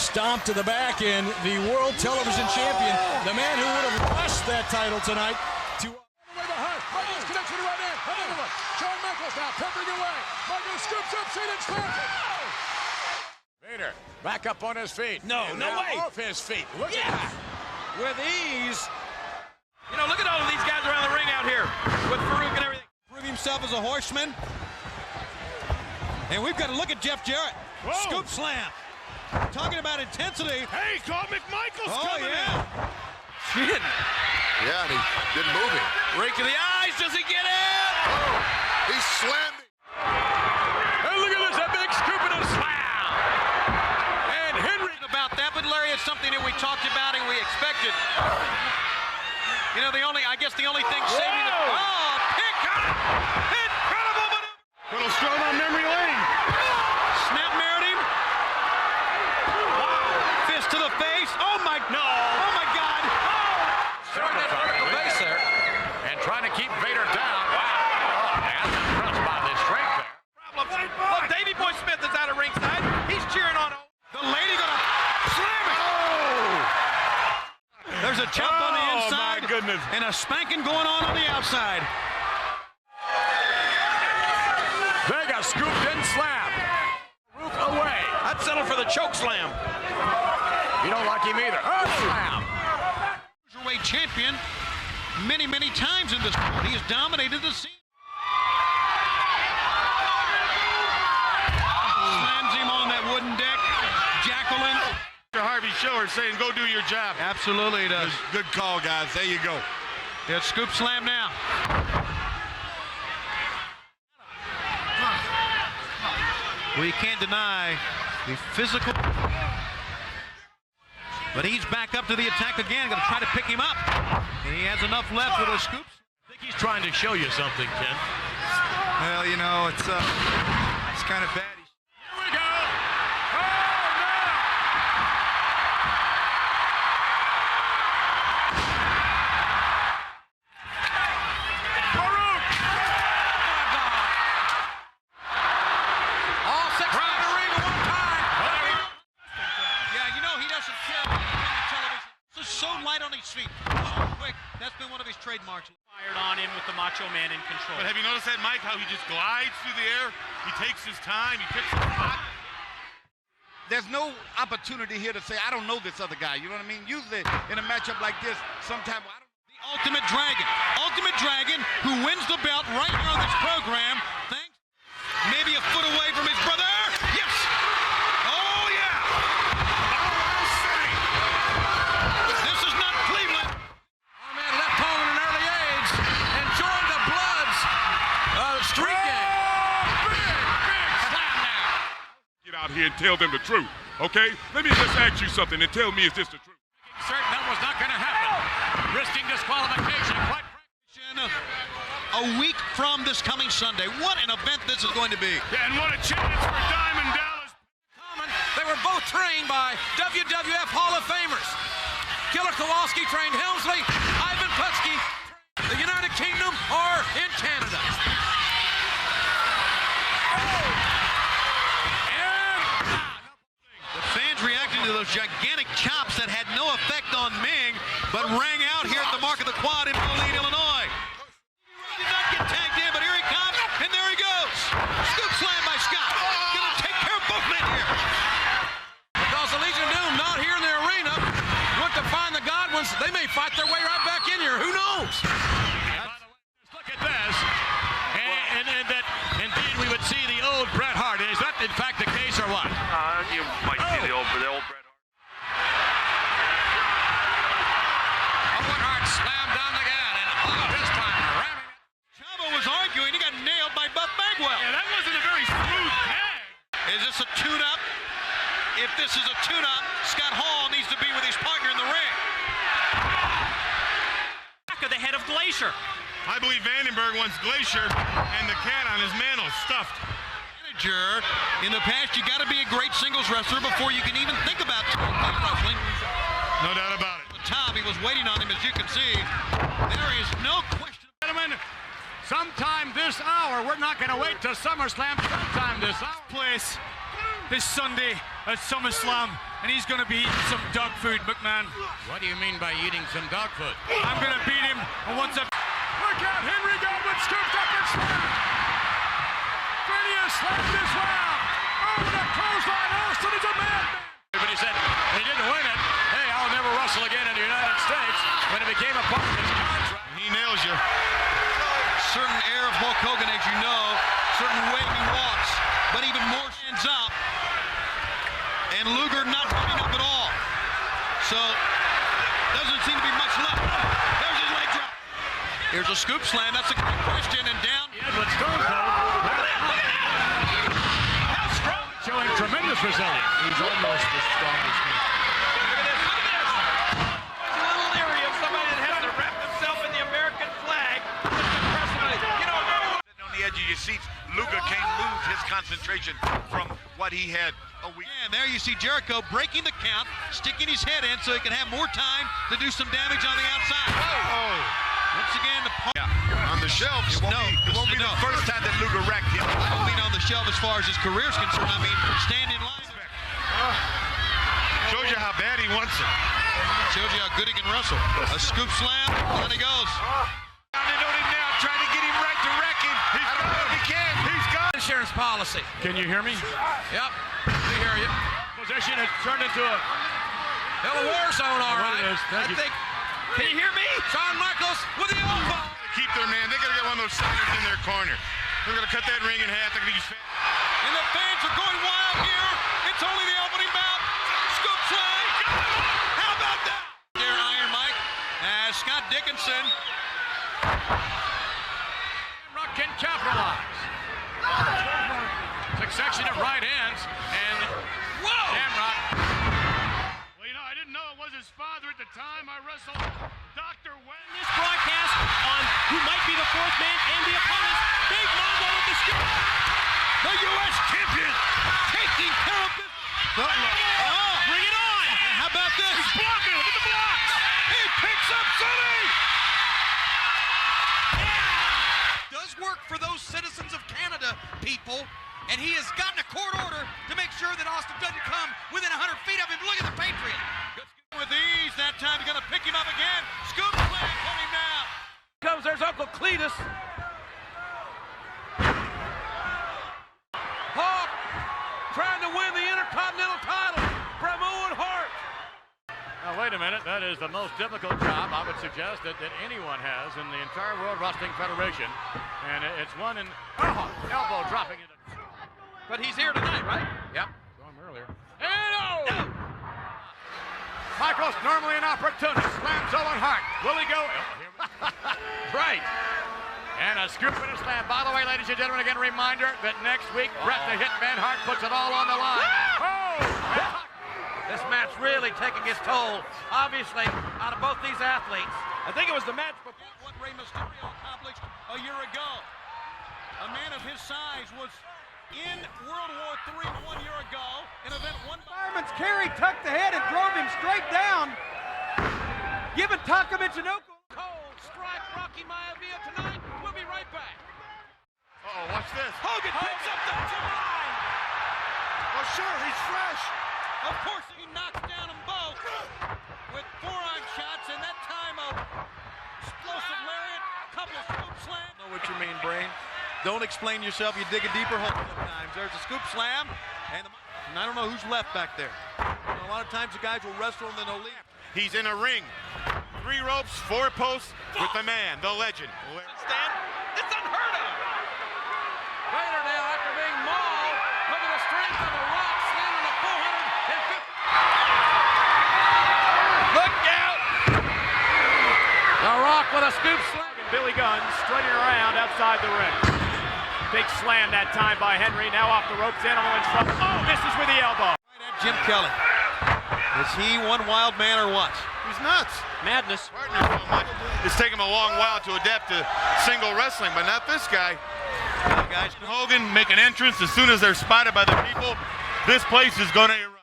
stomp to the back, and the world television champion, the man who would have lost that title tonight, to Shawn Michaels now peppering away. Michaels scoops up, Cena slams it. Vader back up on his feet. No way. Off his feet. Look at that. with ease. You know, look at all of these guys around the ring out here with Farouk and everything. Prove himself as a horseman. And we've got to look at Jeff Jarrett. Whoa. Scoop slam. Talking about intensity. Hey, call McMichael's in. coming Shit. Yeah, and he didn't move him. Rake to the eyes. Does he get it? Oh, he slammed it. Hey, look at this, that big scoop and a slam. And Henry. About that, but Larry, it's something that we talked about and we expected. You know, I guess the only thing saving it. Oh, pick up! Incredible maneuver! Little stroll on memory lane. Snap married him. Wow. Fist to the face. Oh my God. Throwing that vertical base there and trying to keep Vader down. Wow. And impressed by the strength there. Look, Davey Boy Smith is out of ringside. He's cheering on. The lady gonna slam it. There's a chop on the inside. My goodness. And a spanking going on the outside. Vega scooped and slammed. Roof away. I'd settle for the choke slam. You don't like him either. Oh, slam. Cruiserweight champion many times in this sport. He has dominated the scene. Slams him on that wooden deck. Jacqueline. Harvey Schiller saying, go do your job. Absolutely does. Good call, guys. There you go. Yeah, scoop slam now. We can't deny the physical. But he's back up to the attack again. Going to try to pick him up. And he has enough left with those scoops. I think he's trying to show you something, Ken. Well, you know, it's kind of bad. Here we go. Oh, no. Farouk. All six in the ring at one time. Yeah, you know he doesn't care about television. Just so light on his feet. So quick. That's been one of his trademarks. Fired on in with the Macho Man in control. But have you noticed that, Mike, how he just glides through the air? He takes his time. He picks his spot. There's no opportunity here to say, I don't know this other guy. You know what I mean? Usually in a matchup like this, sometimes I don't. The Ultimate Dragon, who wins the belt right here on this program. Thanks. Maybe a foot away from his brother. Yes. Oh, yeah. This is not Cleveland. Our man left home at an early age and joined the Bloods street game. Big slam now. Get out here and tell them the truth, okay? Let me just ask you something and tell me, is this the truth? Certain that was not going to happen. Risking disqualification, quite frankly. A week from this coming Sunday. What an event this is going to be. Yeah, and what a chance for Diamond Dallas. They were both trained by WWF Hall of Famers. Killer Kowalski trained Helmsley, Ivan Putski, the United Kingdom, or in Canada. The fans reacting to those gigantic chops that had no effect on Ming, but rang out here at the Mark of the Quad in Moline, Illinois. Did not get tagged in, but here he comes, and there he goes. Scoop slam by Scott. Gonna take care of both men here. Because the Legion of Doom not here in the arena, went to find the Godwins. They may fight their way right back in here. Who knows? Look at this. And that indeed we would see the old Bret Hart. Is that in fact the case or what? You might see the old Bret Hart. Owen Hart slammed down again, and this time ramming it. Chavo was arguing. He got nailed by Buff Bagwell. Yeah, that wasn't a very smooth tag. Is this a tune-up? If this is a tune-up, Scott Hall needs to be with his partner in the ring. Back of the head of Glacier. I believe Vandenberg wants Glacier and the cat on his mantle stuffed. Manager, in the past, you got to be a great singles wrestler before you can even think about wrestling. No doubt about it. The top, he was waiting on him, as you can see. There is no question. Gentlemen, sometime this hour, we're not going to wait till SummerSlam. Sometime this hour. Place this Sunday at SummerSlam and he's going to be eating some dog food, McMahon. What do you mean by eating some dog food? I'm going to beat him, and once I... Look out, Henry Godwin scooped up and slammed. Phineas slammed as well. Over the clothesline, Austin is a madman. But he said he didn't win it. Hey, I'll never wrestle again in the United States. When it became a part of his contract. He nails you. Certain air of Hulk Hogan, as you know, certain way he walks, but even more hands up. And Luger not giving up at all. So, doesn't seem to be much left. There's his leg drop. Here's a scoop slam. That's a good question. And down. Yeah, but Stone Cold. Showing tremendous resilience. He's almost as strong as me. Look at this. He's a little leery of somebody that has to wrap himself in the American flag. On the edge of your seats, Luger can't lose his concentration from what he had a week. And there you see Jericho breaking the count, sticking his head in so he can have more time to do some damage on the outside. Oh. Once again, the On the shelves. It won't be the first time that Luger wrecked him. I don't mean on the shelf as far as his career is concerned. I mean, stand in line. Shows you how bad he wants it. Shows you how good he can wrestle. A scoop slam, and he goes. They know it now, trying to get him right to wreck him. I don't know if he can. He's got Insurance policy. Can you hear me? Yep, we hear you. Possession has turned into a... Hell, a war zone, all What right. it is, thank you. Can you hear me? Shawn Michaels with the elbow. Keep their man. They got to get one of those centers in their corner. They're going to cut that ring in half. They're going to use... And the fans are going wild here. It's only the opening bout. Scoop slam. How about that? There, Iron Mike. Scott Dickinson. Rock can capitalize. Succession of right hands, and Shamrock. Well, you know, I didn't know it was his father at the time I wrestled Dr. Wayne. This broadcast on who might be the fourth man and the opponents. Big Mongo with the scoop. The U.S. champion taking care of business. Bring it on. How about this? He's blocking. Look at the blocks. He picks up Sonny. Does work for those citizens of Canada, people, and he has gotten a court order to make sure that Austin doesn't come within 100 feet of him. Look at the Patriot. With ease, that time he's going to pick him up again. Scoop slam, pull him down. Comes, there's Uncle Cletus. Hawk trying to win the Intercontinental title from Owen Hart. Now, wait a minute. That is the most difficult job, I would suggest, that anyone has in the entire World Wrestling Federation. And it's one in elbow dropping it. But he's here tonight, right? Yep. Saw him earlier. And Michaels, normally an opportunist, slams Owen Hart. Will he go? Right. And a scoop and a slam. By the way, ladies and gentlemen, again, a reminder that next week, Bret the Hitman Hart puts it all on the line. This match really taking its toll, obviously, out of both these athletes. I think it was the match before. What Rey Mysterio accomplished a year ago. A man of his size was in World War III 1 year ago, an event won by... Fireman's carry tucked the head and drove him straight down, giving Taka Michinoku. Cold strike Rocky Maivia tonight. We'll be right back. Uh-oh, watch this. Hogan picks up the line. Oh, sure, he's fresh. Of course, he knocks down them both with forearm shots, and that time a explosive lariat, couple of scoop slams. I know what you mean, Brain. Don't explain yourself. You dig a deeper hole sometimes. There's a scoop slam, and I don't know who's left back there. You know, a lot of times the guys will wrestle and then they'll leave. He's in a ring. 3 ropes, 4 posts with the man, the legend. Stand. It's unheard of. Vader now, after being mauled, look at the strength of the Rock, slamming a 450. Look out! The Rock with a scoop slam. Billy Gunn strutting around outside the ring. Big slam that time by Henry. Now off the ropes, Animal in trouble. Oh, misses with the elbow. Jim Kelly. Is he one wild man or what? He's nuts. Madness. Partner so much. It's taken him a long while to adapt to single wrestling, but not this guy. Guys, Hogan make an entrance as soon as they're spotted by the people. This place is going to erupt.